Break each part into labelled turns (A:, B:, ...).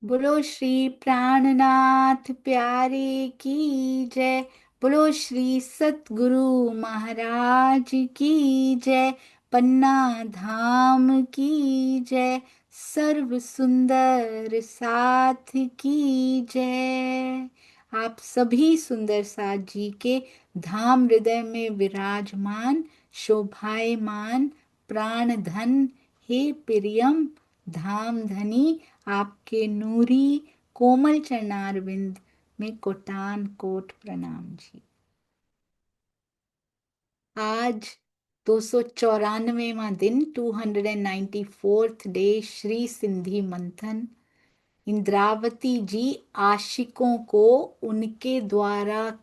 A: बोलो श्री प्राणनाथ प्यारे की जय। बोलो श्री सतगुरु महाराज की जय। पन्ना धाम की जय। सर्व सुंदर साथ की जय। आप सभी सुंदर साथ जी के धाम हृदय में विराजमान शोभायमान प्राण धन हे प्रियम धाम धनी आपके नूरी कोमल चरणारविंद में कोटान कोट प्रणाम जी। आज 294वां दिन 294th डे श्री सिंधी मंथन। इंद्रावती जी आशिकों को उनके द्वारा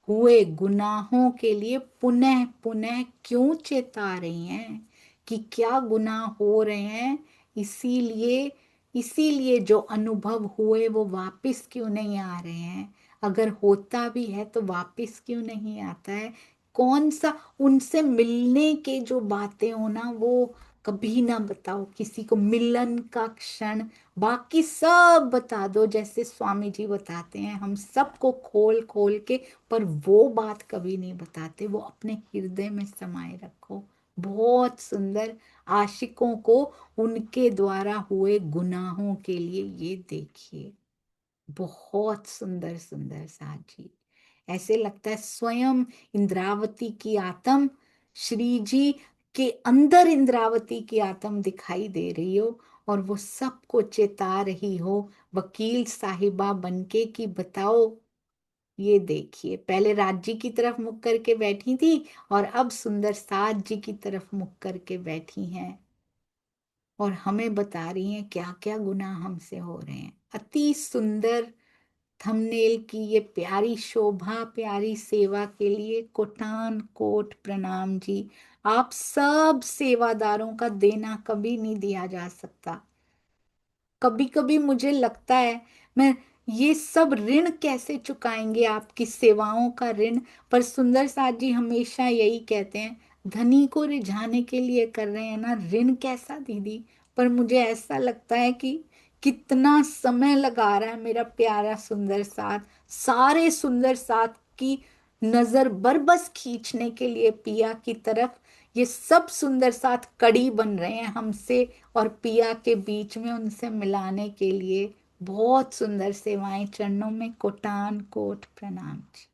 A: हुए गुनाहों के लिए पुनः पुनः क्यों चेता रही हैं कि क्या गुनाह हो रहे हैं। इसीलिए इसीलिए जो अनुभव हुए वो वापस क्यों नहीं आ रहे हैं। अगर होता भी है तो वापस क्यों नहीं आता है। कौन सा उनसे मिलने के जो बातें हो ना वो कभी ना बताओ किसी को मिलन का क्षण। बाकी सब बता दो जैसे स्वामी जी बताते हैं हम सबको खोल खोल के। पर वो बात कभी नहीं बताते, वो अपने हृदय में समाये रखो। बहुत सुंदर। आशिकों को उनके द्वारा हुए गुनाहों के लिए ये देखिए। बहुत सुंदर सुंदर साजी। ऐसे लगता है स्वयं इंद्रावती की आत्म श्री जी के अंदर इंद्रावती की आत्म दिखाई दे रही हो और वो सबको चेता रही हो वकील साहिबा बनके कि बताओ। ये देखिए पहले राज जी की तरफ मुख करके बैठी थी और अब सुंदर साज जी की तरफ मुख करके बैठी हैं और हमें बता रही हैं क्या क्या गुनाह हमसे हो रहे हैं। अति सुंदर थंबनेल की ये प्यारी शोभा प्यारी सेवा के लिए कोटान कोट प्रणाम जी। आप सब सेवादारों का देना कभी नहीं दिया जा सकता। कभी कभी मुझे लगता है मैं ये सब ऋण कैसे चुकाएंगे आपकी सेवाओं का ऋण। पर सुंदर साथ जी हमेशा यही कहते हैं धनी को रिझाने के लिए कर रहे हैं ना ऋण कैसा दीदी। पर मुझे ऐसा लगता है कि कितना समय लगा रहा है मेरा प्यारा सुंदर साथ सारे सुंदर साथ की नजर बरबस खींचने के लिए पिया की तरफ। ये सब सुंदर साथ कड़ी बन रहे हैं हमसे और पिया के बीच में उनसे मिलाने के लिए। बहुत सुंदर सेवाएं चरणों में कोटान कोट प्रणाम जी।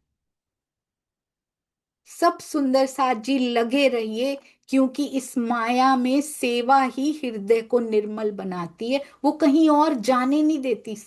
A: सब सुंदर साथ जी लगे रहिए क्योंकि इस माया में सेवा ही हृदय को निर्मल बनाती है। वो कहीं और जाने नहीं देती।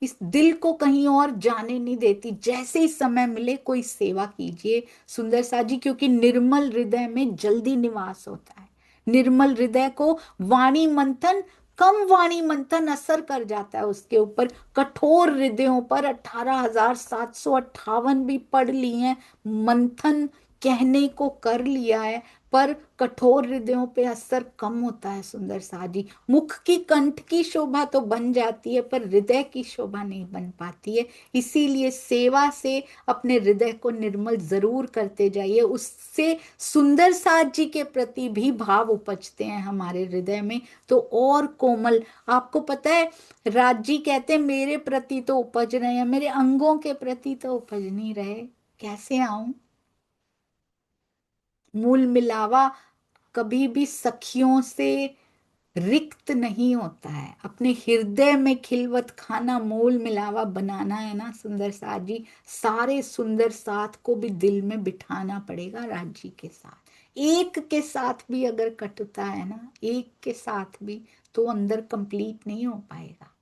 A: इस दिल को कहीं और जाने नहीं देती। जैसे ही समय मिले कोई सेवा कीजिए सुंदर साथ जी क्योंकि निर्मल हृदय में जल्दी निवास होता है। निर्मल हृदय को वाणी मंथन कम वाणी मंथन असर कर जाता है उसके ऊपर। कठोर हृदयों पर 18,758 भी पढ़ लिए हैं मंथन कहने को कर लिया है। पर कठोर हृदयों पे असर कम होता है सुंदर साजी। मुख की कंठ की शोभा तो बन जाती है पर हृदय की शोभा नहीं बन पाती है। इसीलिए सेवा से अपने हृदय को निर्मल जरूर करते जाइए। उससे सुंदर साज जी के प्रति भी भाव उपजते हैं हमारे हृदय में तो और कोमल। आपको पता है राज जी कहते हैं मेरे प्रति तो उपज रहे हैं मेरे अंगों के प्रति तो उपज नहीं रहे। कैसे आऊं। मूल मिलावा कभी भी सखियों से रिक्त नहीं होता है। अपने हृदय में खिलवत खाना मोल मिलावा बनाना है ना सुंदर साथ जी। सारे सुंदर साथ को भी दिल में बिठाना पड़ेगा राज्य के साथ। एक के साथ भी अगर कटता है ना एक के साथ भी तो अंदर कंप्लीट नहीं हो पाएगा।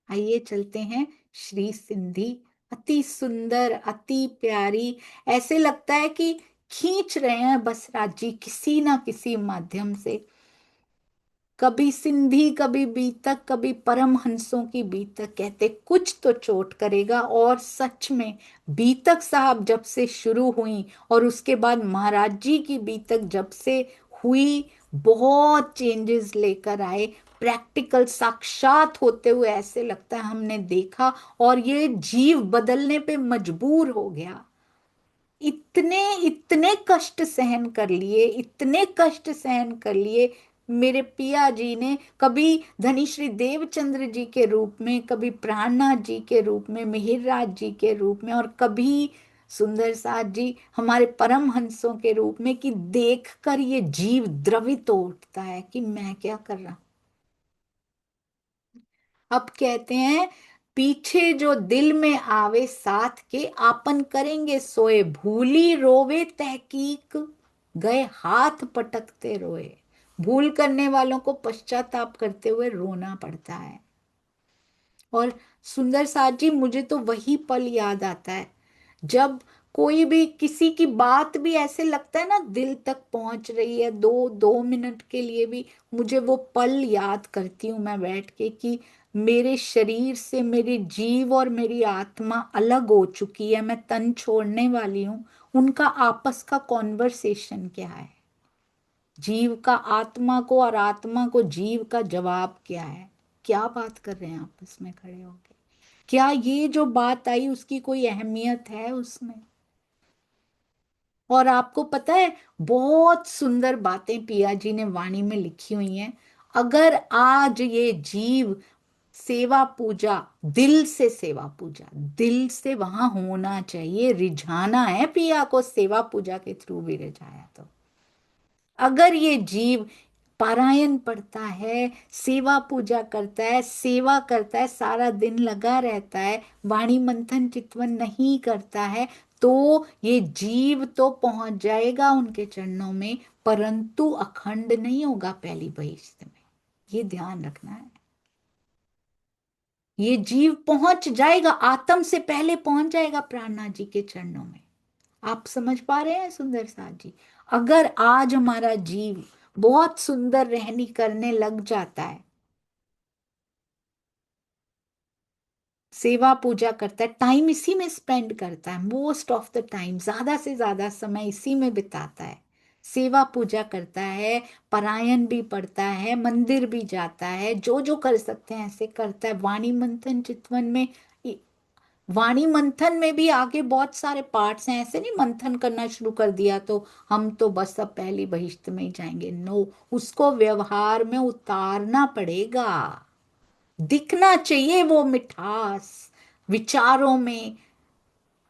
A: आइए चलते हैं श्री सिंधी। अति सुंदर अति प्यारी। ऐसे लगता है कि खींच रहे हैं बस राज्य किसी ना किसी माध्यम से। कभी सिंधी कभी बीतक कभी परमहंसों की बीतक कहते कुछ तो चोट करेगा। और सच में बीतक साहब जब से शुरू हुई और उसके बाद महाराज जी की बीतक जब से हुई बहुत चेंजेस लेकर आए। प्रैक्टिकल साक्षात होते हुए ऐसे लगता है हमने देखा और ये जीव बदलने पे मजबूर हो गया। इतने इतने कष्ट सहन कर लिए इतने कष्ट सहन कर लिए। मेरे पिया जी ने कभी धनीश्री देवचंद्र जी के रूप में, कभी प्राणनाथ जी के रूप में, मिहिर जी के रूप में, और कभी सुंदर साथ जी हमारे परम हंसों के रूप में, कि देखकर ये जीव द्रवित हो उठता है कि मैं क्या कर रहा हूं। अब कहते हैं, पीछे जो दिल में आवे साथ के, आपन करेंगे सोए, भूली रोवे तहकीक, गए हाथ पटकते रोए। भूल करने वालों को पश्चाताप करते हुए रोना पड़ता है। और सुंदर साथ जी, मुझे तो वही पल याद आता है जब कोई भी किसी की बात भी ऐसे लगता है ना दिल तक पहुंच रही है, दो दो मिनट के लिए भी, मुझे वो पल याद करती हूँ मैं बैठ के, कि मेरे शरीर से मेरी जीव और मेरी आत्मा अलग हो चुकी है, मैं तन छोड़ने वाली हूँ। उनका आपस का कॉन्वर्सेशन क्या है, जीव का आत्मा को और आत्मा को जीव का जवाब क्या है, क्या बात कर रहे हैं आपस में खड़े होके, क्या ये जो बात आई उसकी कोई अहमियत है उसमें। और आपको पता है, बहुत सुंदर बातें पिया जी ने वाणी में लिखी हुई हैं। अगर आज ये जीव सेवा पूजा, दिल से सेवा पूजा, दिल से वहां होना चाहिए, रिझाना है पिया को सेवा पूजा के थ्रू भी रिझाया तो, अगर ये जीव पारायण पढ़ता है, सेवा पूजा करता है, सेवा करता है, सारा दिन लगा रहता है, वाणी मंथन चितवन नहीं करता है, तो ये जीव तो पहुंच जाएगा उनके चरणों में, परंतु अखंड नहीं होगा पहली बहिश्त में। ये ध्यान रखना है। ये जीव पहुंच जाएगा, आत्म से पहले पहुंच जाएगा प्राणनाथ जी के चरणों में। आप समझ पा रहे हैं सुंदर साथ जी? अगर आज हमारा जीव बहुत सुंदर रहनी करने लग जाता है, सेवा पूजा करता है, टाइम इसी में स्पेंड करता है, मोस्ट ऑफ द टाइम ज्यादा से ज्यादा समय इसी में बिताता है, सेवा पूजा करता है, पारायण भी पढ़ता है, मंदिर भी जाता है, जो जो कर सकते हैं ऐसे करता है, वाणी मंथन चितवन में, वाणी मंथन में भी आगे बहुत सारे पार्ट्स हैं, ऐसे नहीं मंथन करना शुरू कर दिया तो हम तो बस अब पहली बहिश्त में ही जाएंगे, नो, उसको व्यवहार में उतारना पड़ेगा, दिखना चाहिए वो मिठास, विचारों में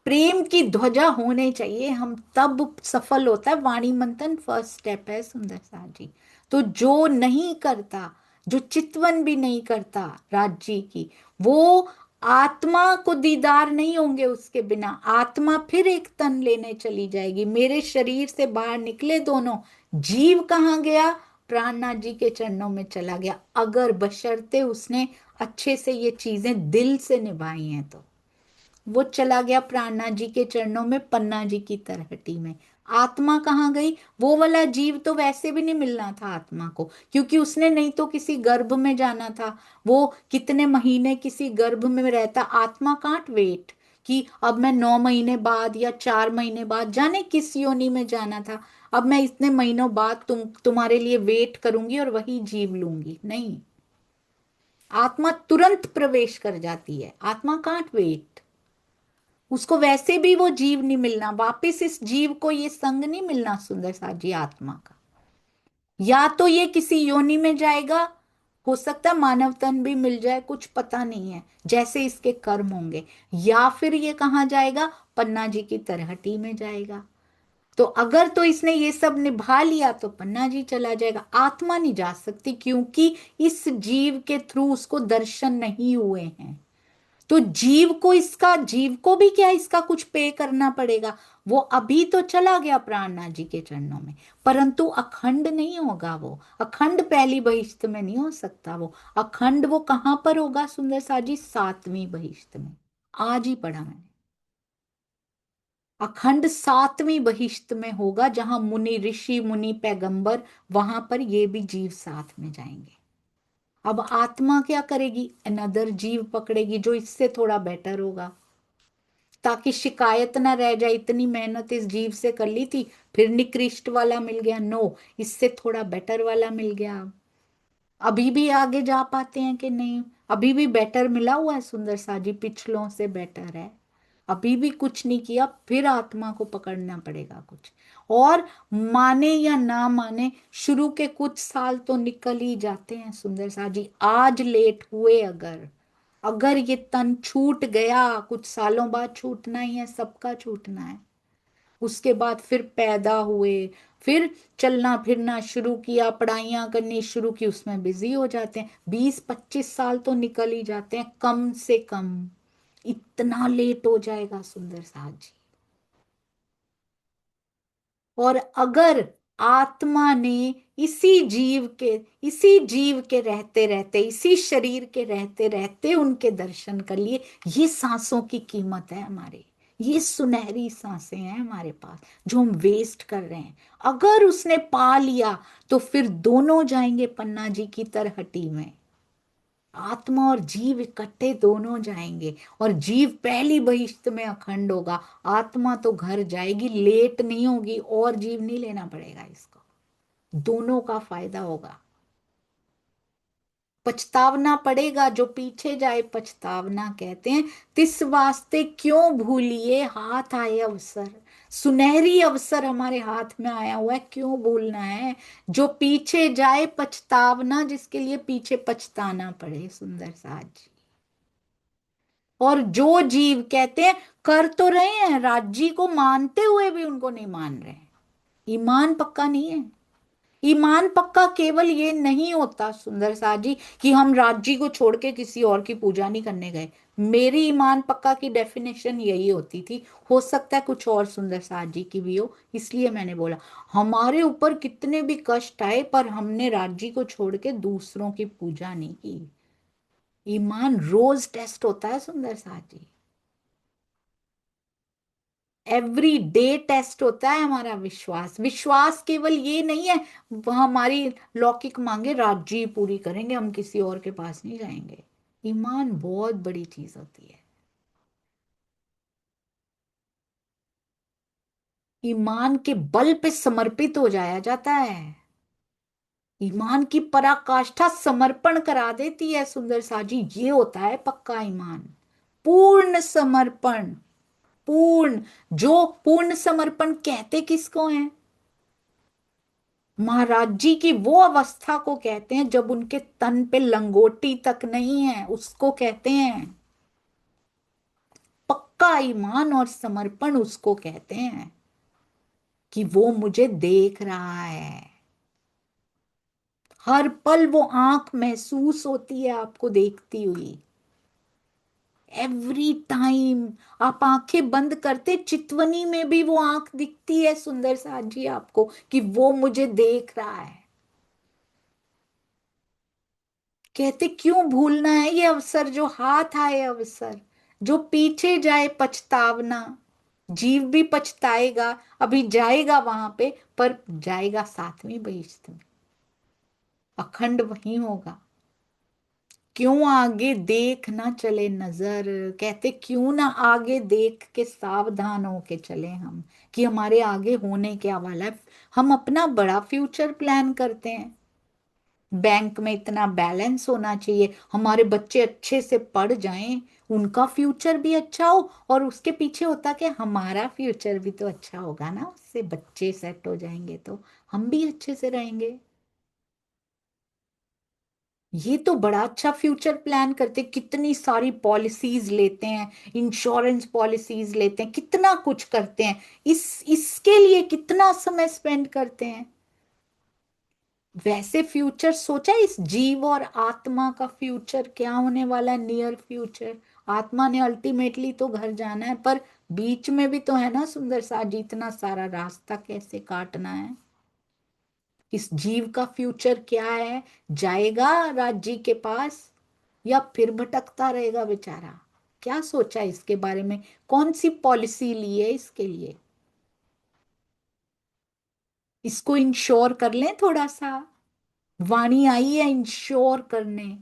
A: प्रेम की ध्वजा होने चाहिए, हम तब सफल होता है। वाणी मंथन फर्स्ट स्टेप है सुंदर साथ जी। तो जो नहीं करता, जो चितवन भी नहीं करता राज जी की, वो आत्मा को दीदार नहीं होंगे उसके बिना, आत्मा फिर एक तन लेने चली जाएगी, मेरे शरीर से बाहर निकले दोनों, जीव कहाँ गया, प्राणनाथ जी के चरणों में चला गया, अगर बशर्ते उसने अच्छे से ये चीजें दिल से निभाई हैं तो। वो चला गया प्राणनाथ जी के चरणों में, पन्ना जी की तरहटी में। आत्मा कहाँ गई? वो वाला जीव तो वैसे भी नहीं मिलना था आत्मा को, क्योंकि उसने नहीं तो किसी गर्भ में जाना था, वो कितने महीने किसी गर्भ में रहता, आत्मा कांट वेट कि अब मैं 9 महीने बाद या 4 महीने बाद, जाने किस योनि में जाना था, अब मैं इतने महीनों बाद तुम्हारे लिए वेट करूंगी और वही जीव लूंगी, नहीं, आत्मा तुरंत प्रवेश कर जाती है, आत्मा कांट वेट, उसको वैसे भी वो जीव नहीं मिलना वापिस, इस जीव को ये संग नहीं मिलना सुंदर साथ जी आत्मा का, या तो ये किसी योनि में जाएगा, हो सकता है मानव तन भी मिल जाए, कुछ पता नहीं है जैसे इसके कर्म होंगे, या फिर ये कहाँ जाएगा, पन्ना जी की तरहटी में जाएगा। तो अगर तो इसने ये सब निभा लिया तो पन्ना जी चला जाएगा, आत्मा नहीं जा सकती, क्योंकि इस जीव के थ्रू उसको दर्शन नहीं हुए हैं। तो जीव को, इसका जीव को भी क्या इसका कुछ पे करना पड़ेगा, वो अभी तो चला गया प्राणनाथ जी के चरणों में, परंतु अखंड नहीं होगा, वो अखंड पहली बहिश्त में नहीं हो सकता, वो अखंड वो कहां पर होगा सुंदर सा जी, 7वीं बहिश्त में। आज ही पढ़ा मैंने, अखंड 7वीं बहिश्त में होगा, जहां मुनि ऋषि मुनि पैगंबर, वहां पर ये भी जीव साथ में जाएंगे। अब आत्मा क्या करेगी, अनदर जीव पकड़ेगी जो इससे थोड़ा बेटर होगा, ताकि शिकायत ना रह जाए, इतनी मेहनत इस जीव से कर ली थी, फिर निकृष्ट वाला मिल गया, नो, इससे थोड़ा बेटर वाला मिल गया। अभी भी आगे जा पाते हैं कि नहीं? अभी भी बेटर मिला हुआ है सुंदर सा जी, पिछलों से बेटर है। अभी भी कुछ नहीं किया, फिर आत्मा को पकड़ना पड़ेगा कुछ। और माने या ना माने, शुरू के कुछ साल तो निकल ही जाते हैं सुंदर सा जी। आज लेट हुए अगर, अगर ये तन छूट गया, कुछ सालों बाद छूटना ही है, सबका छूटना है। उसके बाद फिर पैदा हुए, फिर चलना फिरना शुरू किया, पढ़ाइयाँ करनी शुरू की, उसमें बिजी हो जाते हैं। 20-25 साल तो निकल ही जाते हैं कम से कम। इतना लेट हो जाएगा सुंदर साथ जी। और अगर आत्मा ने इसी जीव के रहते रहते, इसी शरीर के रहते रहते उनके दर्शन कर लिए, ये सांसों की कीमत है हमारे। ये सुनहरी सांसें हैं हमारे पास जो हम वेस्ट कर रहे हैं। अगर उसने पा लिया तो फिर दोनों जाएंगे पन्ना जी की तरहटी में। आत्मा और जीव इकट्ठे दोनों जाएंगे, और जीव पहली बहिश्त में अखंड होगा। आत्मा तो घर जाएगी, लेट नहीं होगी, और जीव नहीं लेना पड़ेगा इसको, दोनों का फायदा होगा। पछतावना पड़ेगा, जो पीछे जाए पछतावना कहते हैं। तिस वास्ते क्यों भूलिए हाथ आए अवसर। सुनहरी अवसर हमारे हाथ में आया हुआ है, क्यों भूलना है। जो पीछे जाए पछतावना, जिसके लिए पीछे पछताना पड़े सुंदर साज। और जो जीव कहते हैं कर तो रहे हैं, राज्य को मानते हुए भी उनको नहीं मान रहे हैं, ईमान पक्का नहीं है। ईमान पक्का केवल ये नहीं होता सुंदर सा जी कि हम राज्य को छोड़ के किसी और की पूजा नहीं करने गए। मेरी ईमान पक्का की डेफिनेशन यही होती थी, हो सकता है कुछ और सुंदर सा जी की भी हो, इसलिए मैंने बोला हमारे ऊपर कितने भी कष्ट आए पर हमने राज्य को छोड़ के दूसरों की पूजा नहीं की। ईमान रोज टेस्ट होता है सुंदर सा जी, एवरी डे टेस्ट होता है हमारा विश्वास। विश्वास केवल ये नहीं है हमारी लौकिक मांगे राज्य पूरी करेंगे, हम किसी और के पास नहीं जाएंगे। ईमान बहुत बड़ी चीज होती है। ईमान के बल पे समर्पित हो जाया जाता है। ईमान की पराकाष्ठा समर्पण करा देती है सुंदर साजी, ये होता है पक्का ईमान। पूर्ण समर्पण, पूर्ण। जो पूर्ण समर्पण कहते किसको है? महाराज जी की वो अवस्था को कहते हैं जब उनके तन पे लंगोटी तक नहीं है, उसको कहते हैं पक्का ईमान और समर्पण। उसको कहते हैं कि वो मुझे देख रहा है, हर पल वो आंख महसूस होती है आपको देखती हुई, एवरी टाइम। आप आंखें बंद करते चितवनी में भी वो आंख दिखती है सुंदर साथ जी आपको कि वो मुझे देख रहा है। कहते क्यों भूलना है ये अवसर, जो हाथ आए अवसर, जो पीछे जाए पछतावना। जीव भी पछताएगा, अभी जाएगा वहां पे, पर जाएगा सातवीं बहिश्त में, अखंड वहीं होगा। क्यों आगे देख ना चले नजर, कहते क्यों ना आगे देख के सावधान होके चले हम, कि हमारे आगे होने क्या वाला है। हम अपना बड़ा फ्यूचर प्लान करते हैं, बैंक में इतना बैलेंस होना चाहिए, हमारे बच्चे अच्छे से पढ़ जाएं, उनका फ्यूचर भी अच्छा हो, और उसके पीछे होता कि हमारा फ्यूचर भी तो अच्छा होगा ना, उससे बच्चे सेट हो जाएंगे तो हम भी अच्छे से रहेंगे। ये तो बड़ा अच्छा फ्यूचर प्लान करते, कितनी सारी पॉलिसीज लेते हैं, इंश्योरेंस पॉलिसीज लेते हैं, कितना कुछ करते हैं, इसके लिए कितना समय स्पेंड करते हैं। वैसे फ्यूचर सोचा इस जीव और आत्मा का फ्यूचर क्या होने वाला है, नियर फ्यूचर। आत्मा ने अल्टीमेटली तो घर जाना है, पर बीच में भी तो है ना सुंदर सा जी, इतना सारा रास्ता कैसे काटना है। इस जीव का फ्यूचर क्या है? जाएगा राज्य के पास या फिर भटकता रहेगा बेचारा? क्या सोचा इसके बारे में? कौन सी पॉलिसी ली है इसके लिए? इसको इंश्योर कर लें थोड़ा सा। वाणी आई है इंश्योर करने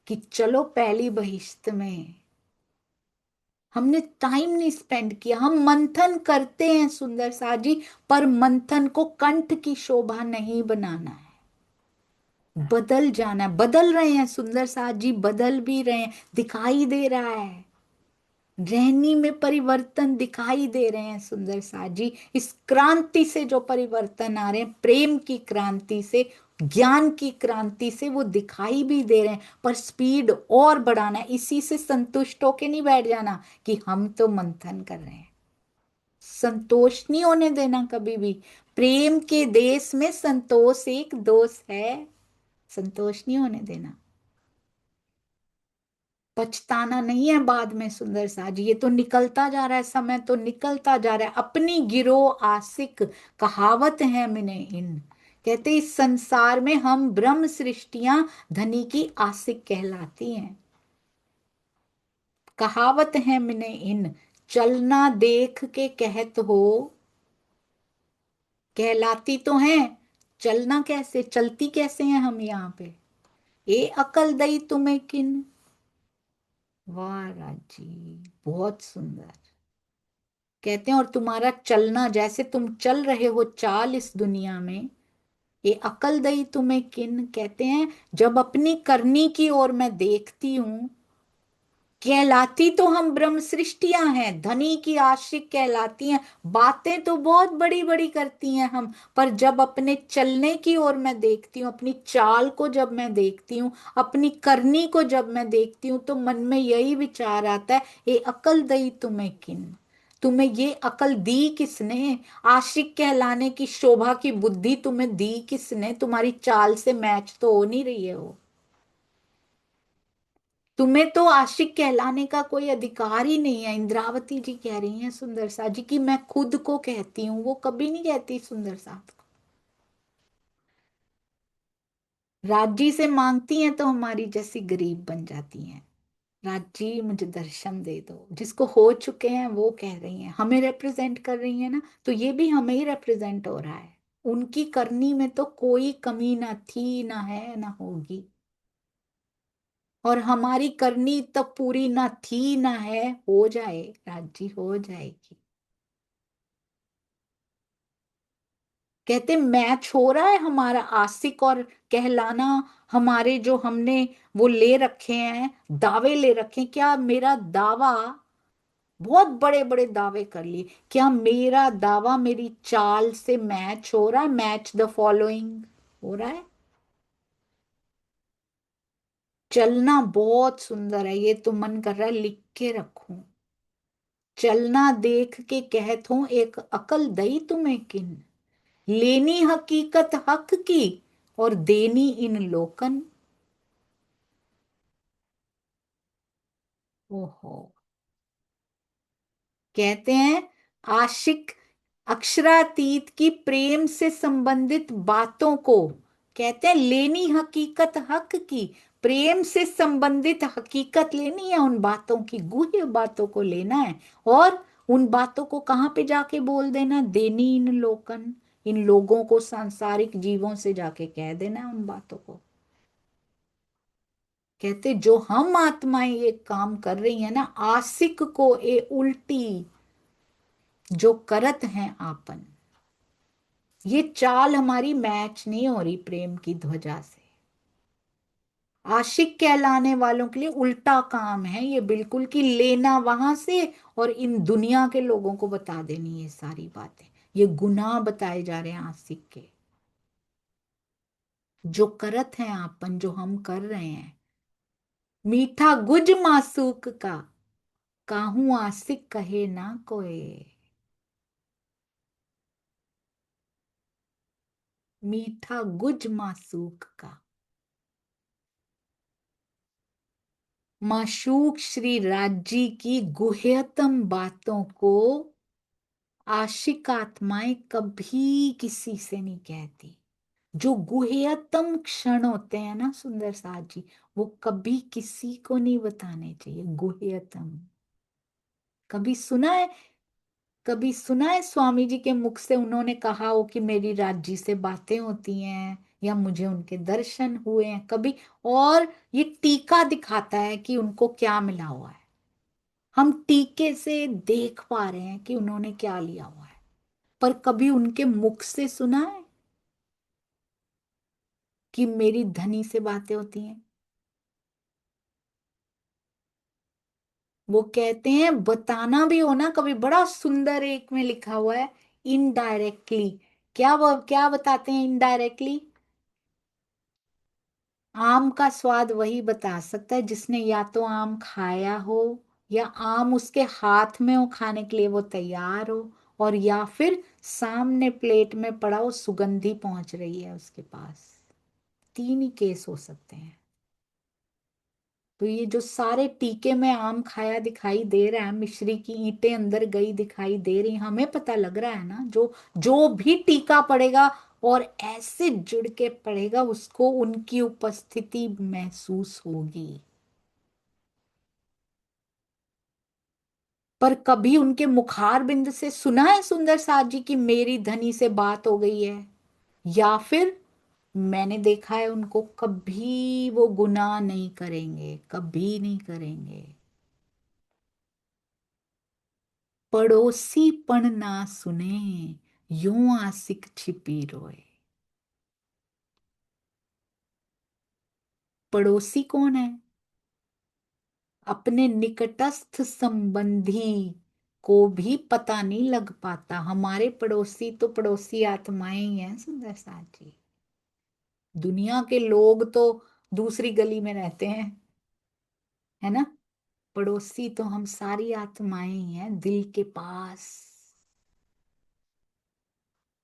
A: कि चलो पहली बहिश्त में हमने टाइम नहीं स्पेंड किया, हम मंथन करते हैं सुंदर सा जी, पर मंथन को कंठ की शोभा नहीं बनाना है। बदल जाना है, बदल रहे हैं सुंदर सा जी, बदल भी रहे हैं, दिखाई दे रहा है। रहनी में परिवर्तन दिखाई दे रहे हैं सुंदर साथ जी। इस क्रांति से जो परिवर्तन आ रहे हैं, प्रेम की क्रांति से, ज्ञान की क्रांति से, वो दिखाई भी दे रहे हैं। पर स्पीड और बढ़ाना है, इसी से संतुष्ट होके नहीं बैठ जाना कि हम तो मंथन कर रहे हैं। संतोष नहीं होने देना कभी भी। प्रेम के देश में संतोष एक दोष है, संतोष नहीं होने देना। पछताना नहीं है बाद में सुंदर सा जी। ये तो निकलता जा रहा है, समय तो निकलता जा रहा है। अपनी गिरो आशिक, कहावत है मिने इन। कहते इस संसार में हम ब्रह्म सृष्टियां धनी की आशिक कहलाती हैं। कहावत है मिने इन, चलना देख के कहत हो, कहलाती तो हैं। चलना कैसे, चलती कैसे हैं हम यहाँ पे। ए अकल दई तुम्हें किन। वाह राजी, बहुत सुंदर। कहते हैं और तुम्हारा चलना, जैसे तुम चल रहे हो चाल इस दुनिया में, ये अकल दई तुम्हें किन। कहते हैं जब अपनी करनी की ओर मैं देखती हूं, कहलाती तो हम ब्रह्म सृष्टियां हैं, धनी की आशिक कहलाती हैं। बातें तो बहुत बड़ी बड़ी करती हैं हम, पर जब अपने चलने की ओर मैं देखती हूँ, अपनी चाल को जब मैं देखती हूँ, अपनी करनी को जब मैं देखती हूँ, तो मन में यही विचार आता है, ये अकल दई तुम्हें किन। तुम्हें ये अकल दी किसने। आशिक कहलाने की शोभा की बुद्धि तुम्हें दी किसने। तुम्हारी चाल से मैच तो हो नहीं रही है वो। तुम्हें तो आशिक कहलाने का कोई अधिकार ही नहीं है। इंद्रावती जी कह रही हैं सुंदर सा जी कि मैं खुद को कहती हूँ, वो कभी नहीं कहती सुंदर सा को। राजी से मांगती हैं तो हमारी जैसी गरीब बन जाती हैं। राजी मुझे दर्शन दे दो, जिसको हो चुके हैं वो कह रही हैं, हमें रिप्रेजेंट कर रही है ना, तो ये भी हमें ही रिप्रेजेंट हो रहा है। उनकी करनी में तो कोई कमी ना थी, ना है, ना होगी। और हमारी करनी तब पूरी ना थी ना है, हो जाए राजी, हो जाएगी। कहते मैच हो रहा है हमारा आशिक और कहलाना। हमारे जो हमने वो ले रखे हैं, दावे ले रखे हैं, क्या मेरा दावा, बहुत बड़े बड़े दावे कर लिए, क्या मेरा दावा मेरी चाल से मैच हो रहा है। मैच द फॉलोइंग हो रहा है। चलना बहुत सुंदर है, ये तो मन कर रहा है लिख के रखूं। चलना देख के कहत हूं, एक अकल दई तुम्हें किन। लेनी हकीकत हक की, और देनी इन लोकन। ओहो। कहते हैं आशिक अक्षरातीत की प्रेम से संबंधित बातों को, कहते हैं लेनी हकीकत हक की। प्रेम से संबंधित हकीकत लेनी है, उन बातों की, गूढ़ बातों को लेना है। और उन बातों को कहाँ पे जाके बोल देना, देनी इन लोकन, इन लोगों को, सांसारिक जीवों से जाके कह देना है उन बातों को। कहते जो हम आत्माएं ये काम कर रही है ना, आशिक को ये उल्टी जो करत हैं आपन, ये चाल हमारी मैच नहीं हो रही प्रेम की ध्वजा से। आशिक कहलाने वालों के लिए उल्टा काम है ये, बिल्कुल कि लेना वहां से और इन दुनिया के लोगों को बता देनी ये सारी बातें। ये गुनाह बताए जा रहे हैं आशिक के, जो करत हैं आपन, जो हम कर रहे हैं। मीठा गुज मासूक का, काहू आशिक कहे ना कोई। मीठा गुज मासूक का। माशूक श्री राज्य की गुह्यतम बातों को आशिक आत्माएं कभी किसी से नहीं कहती। जो गुह्यतम क्षण होते हैं ना सुंदर साथ जी, वो कभी किसी को नहीं बताने चाहिए। गुह्यतम, कभी सुना है, कभी सुना है स्वामी जी के मुख से उन्होंने कहा हो कि मेरी राज्य से बातें होती हैं, या मुझे उनके दर्शन हुए हैं कभी। और ये टीका दिखाता है कि उनको क्या मिला हुआ है। हम टीके से देख पा रहे हैं कि उन्होंने क्या लिया हुआ है, पर कभी उनके मुख से सुना है कि मेरी धनी से बातें होती हैं। वो कहते हैं बताना भी हो ना कभी, बड़ा सुंदर एक में लिखा हुआ है, इनडायरेक्टली। क्या वो क्या बताते हैं इनडायरेक्टली? आम का स्वाद वही बता सकता है जिसने या तो आम खाया हो, या आम उसके हाथ में हो खाने के लिए वो तैयार हो, और या फिर सामने प्लेट में पड़ा हो, सुगंधी पहुंच रही है उसके पास। तीन ही केस हो सकते हैं। तो ये जो सारे टीके में आम खाया दिखाई दे रहा है, मिश्री की ईंटें अंदर गई दिखाई दे रही, हमें पता लग रहा है ना, जो जो भी टीका पड़ेगा और ऐसे जुड़ के पड़ेगा उसको उनकी उपस्थिति महसूस होगी। पर कभी उनके मुखार बिंद से सुना है सुंदर साथ जी की मेरी धनी से बात हो गई है? या फिर मैंने देखा है उनको, कभी वो गुनाह नहीं करेंगे, कभी नहीं करेंगे। पड़ोसी पण ना सुने, यूं आशिक छिपी रोए। पड़ोसी कौन है? अपने निकटस्थ संबंधी को भी पता नहीं लग पाता। हमारे पड़ोसी तो पड़ोसी आत्माएं ही हैं सुंदर साथ जी। दुनिया के लोग तो दूसरी गली में रहते हैं, है ना। पड़ोसी तो हम सारी आत्माएं ही हैं दिल के पास।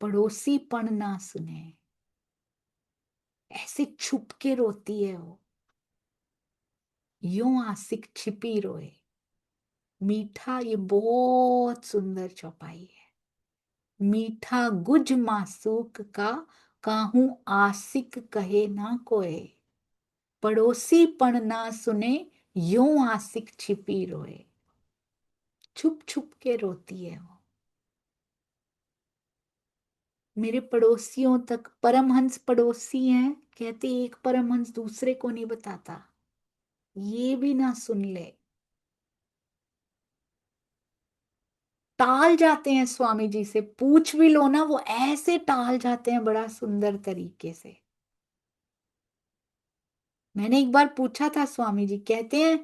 A: पड़ोसी पण ना सुने, ऐसे छुप के रोती है वो, यूं आशिक छिपी रोए। मीठा, ये बहुत सुंदर चौपाई है। मीठा गुज मासूक का, काहू आशिक कहे ना कोय। पड़ोसी पण ना सुने, यूं आशिक छिपी रोए। छुप छुप के रोती है वो। मेरे पड़ोसियों तक, परमहंस पड़ोसी हैं, कहते एक परमहंस दूसरे को नहीं बताता, ये भी ना सुन ले। टाल जाते हैं स्वामी जी से, पूछ भी लो ना वो ऐसे टाल जाते हैं बड़ा सुंदर तरीके से। मैंने एक बार पूछा था स्वामी जी, कहते हैं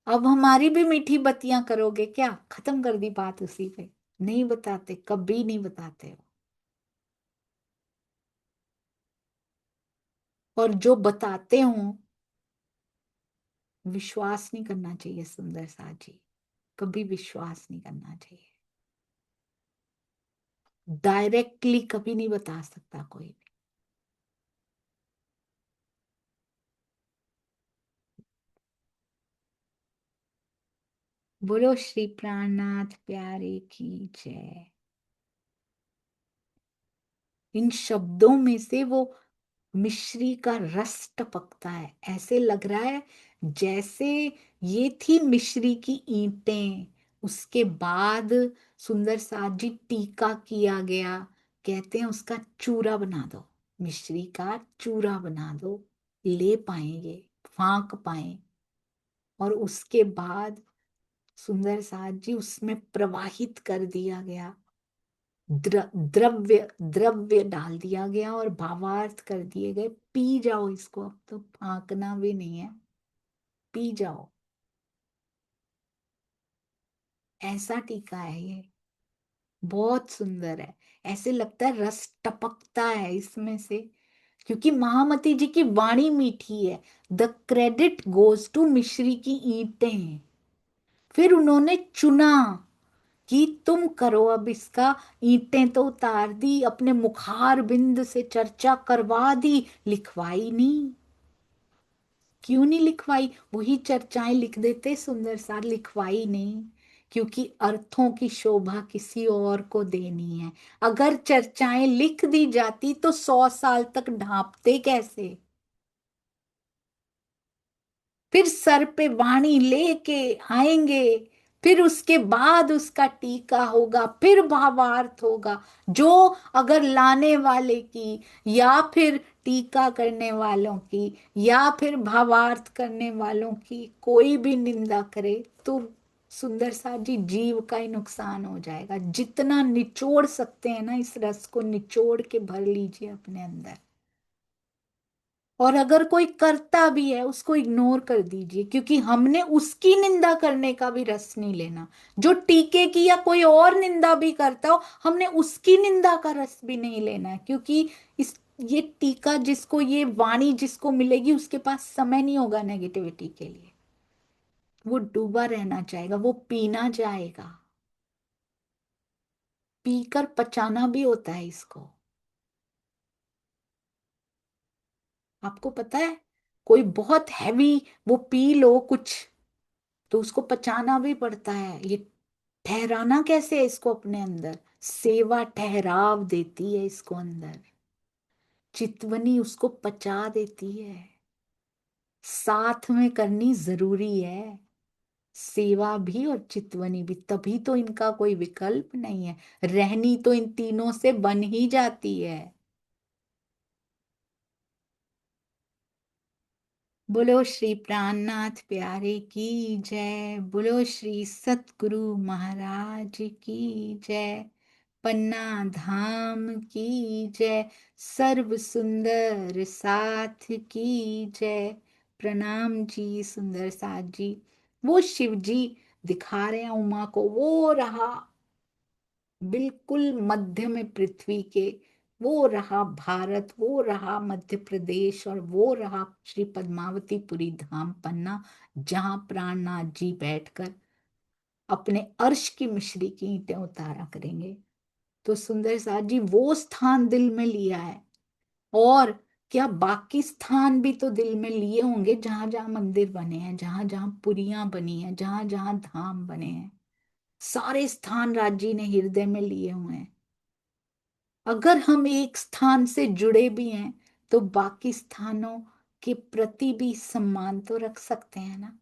A: अब हमारी भी मीठी बत्तियां करोगे क्या? खत्म कर दी बात उसी पे। नहीं बताते, कभी नहीं बताते हो। और जो बताते हो विश्वास नहीं करना चाहिए सुंदर सा जी, कभी विश्वास नहीं करना चाहिए। डायरेक्टली कभी नहीं बता सकता कोई भी। बोलो श्री प्राणनाथ प्यारे की जय। इन शब्दों में से वो मिश्री का रस टपकता है, ऐसे लग रहा है जैसे ये थी मिश्री की ईंटें, उसके बाद सुंदर साथ जी टीका किया गया, कहते हैं उसका चूरा बना दो, मिश्री का चूरा बना दो, ले पाएंगे, फांक पाए, और उसके बाद सुंदर साथ जी उसमें प्रवाहित कर दिया गया, द्रव्य द्रव्य डाल दिया गया और भावार्थ कर दिए गए, पी जाओ इसको, अब तो फांकना भी नहीं है, पी जाओ। ऐसा टीका है ये, बहुत सुंदर है। ऐसे लगता है रस टपकता है इसमें से, क्योंकि महामती जी की वाणी मीठी है। द क्रेडिट गोज टू मिश्री की ईंटें। फिर उन्होंने चुना कि तुम करो अब इसका, ईंटें तो उतार दी, अपने मुखार बिंद से चर्चा करवा दी, लिखवाई नहीं। क्यों नहीं लिखवाई? वही चर्चाएं लिख देते सुंदर सार, लिखवाई नहीं क्योंकि अर्थों की शोभा किसी और को देनी है। अगर चर्चाएं लिख दी जाती तो 100 साल तक ढांपते कैसे? फिर सर पे वाणी लेके आएंगे, फिर उसके बाद उसका टीका होगा, फिर भावार्थ होगा, जो अगर लाने वाले की, या फिर टीका करने वालों की, या फिर भावार्थ करने वालों की कोई भी निंदा करे तो सुंदर सा जी जीव का ही नुकसान हो जाएगा। जितना निचोड़ सकते हैं ना इस रस को, निचोड़ के भर लीजिए अपने अंदर, और अगर कोई करता भी है उसको इग्नोर कर दीजिए, क्योंकि हमने उसकी निंदा करने का भी रस नहीं लेना। जो टीके की या कोई और निंदा भी करता हो, हमने उसकी निंदा का रस भी नहीं लेना है, क्योंकि इस ये टीका जिसको, ये वाणी जिसको मिलेगी, उसके पास समय नहीं होगा नेगेटिविटी के लिए। वो डूबा रहना चाहेगा, वो पीना चाहेगा। पीकर पचाना भी होता है इसको। आपको पता है, कोई बहुत हैवी वो पी लो कुछ, तो उसको पचाना भी पड़ता है। ये ठहराना कैसे है इसको अपने अंदर? सेवा ठहराव देती है इसको अंदर। चितवनी उसको पचा देती है। साथ में करनी जरूरी है, सेवा भी और चितवनी भी, तभी तो इनका कोई विकल्प नहीं है। रहनी तो इन तीनों से बन ही जाती है। बोलो श्री प्राणनाथ प्यारे की जय। बोलो श्री सतगुरु महाराज की जय। पन्ना धाम की जय। सर्व सुंदर साथ की जय। प्रणाम जी सुंदर साथ जी। वो शिव जी दिखा रहे हैं उमा को, वो रहा बिल्कुल मध्य में पृथ्वी के। वो रहा भारत, वो रहा मध्य प्रदेश, और वो रहा श्री पद्मावतीपुरी धाम पन्ना, जहां प्राणनाथ जी बैठकर अपने अर्श की मिश्री की ईंटें उतारा करेंगे। तो सुंदर साथ जी वो स्थान दिल में लिया है। और क्या बाकी स्थान भी तो दिल में लिए होंगे, जहां जहां मंदिर बने हैं, जहां जहां पुरियां बनी हैं, जहां जहां धाम बने हैं। सारे स्थान राज जी ने हृदय में लिए हुए हैं। अगर हम एक स्थान से जुड़े भी हैं, तो बाकी स्थानों के प्रति भी सम्मान तो रख सकते हैं ना।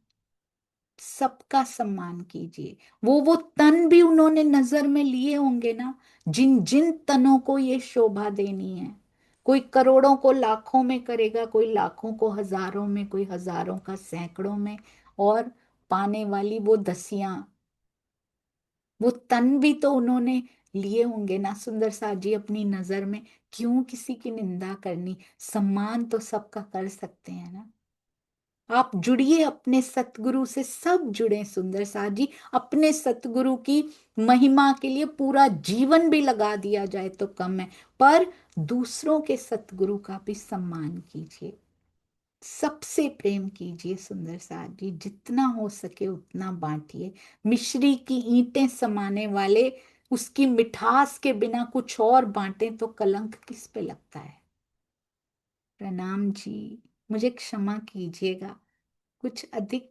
A: सबका सम्मान कीजिए। वो तन भी उन्होंने नजर में लिए होंगे ना, जिन जिन तनों को ये शोभा देनी है। कोई करोड़ों को लाखों में करेगा, कोई लाखों को हजारों में, कोई हजारों का सैकड़ों में, और पाने वाली वो दसियां। वो तन भी तो उन्होंने लिए होंगे ना सुंदर सा जी अपनी नजर में। क्यों किसी की निंदा करनी? सम्मान तो सबका कर सकते हैं ना। आप जुड़िए अपने सतगुरु से, सब जुड़े सुंदर सा जी। अपने सतगुरु की महिमा के लिए पूरा जीवन भी लगा दिया जाए तो कम है, पर दूसरों के सतगुरु का भी सम्मान कीजिए। सबसे प्रेम कीजिए सुंदर साथ जी, जितना हो सके उतना बांटिए। मिश्री की ईंटें समाने वाले उसकी मिठास के बिना कुछ और बांटे तो कलंक किस पे लगता है। प्रणाम जी। मुझे क्षमा कीजिएगा, कुछ अधिक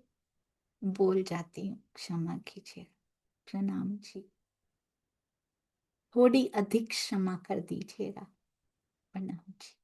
A: बोल जाती हूँ, क्षमा कीजिए। प्रणाम जी। थोड़ी अधिक क्षमा कर दीजिएगा। प्रणाम जी।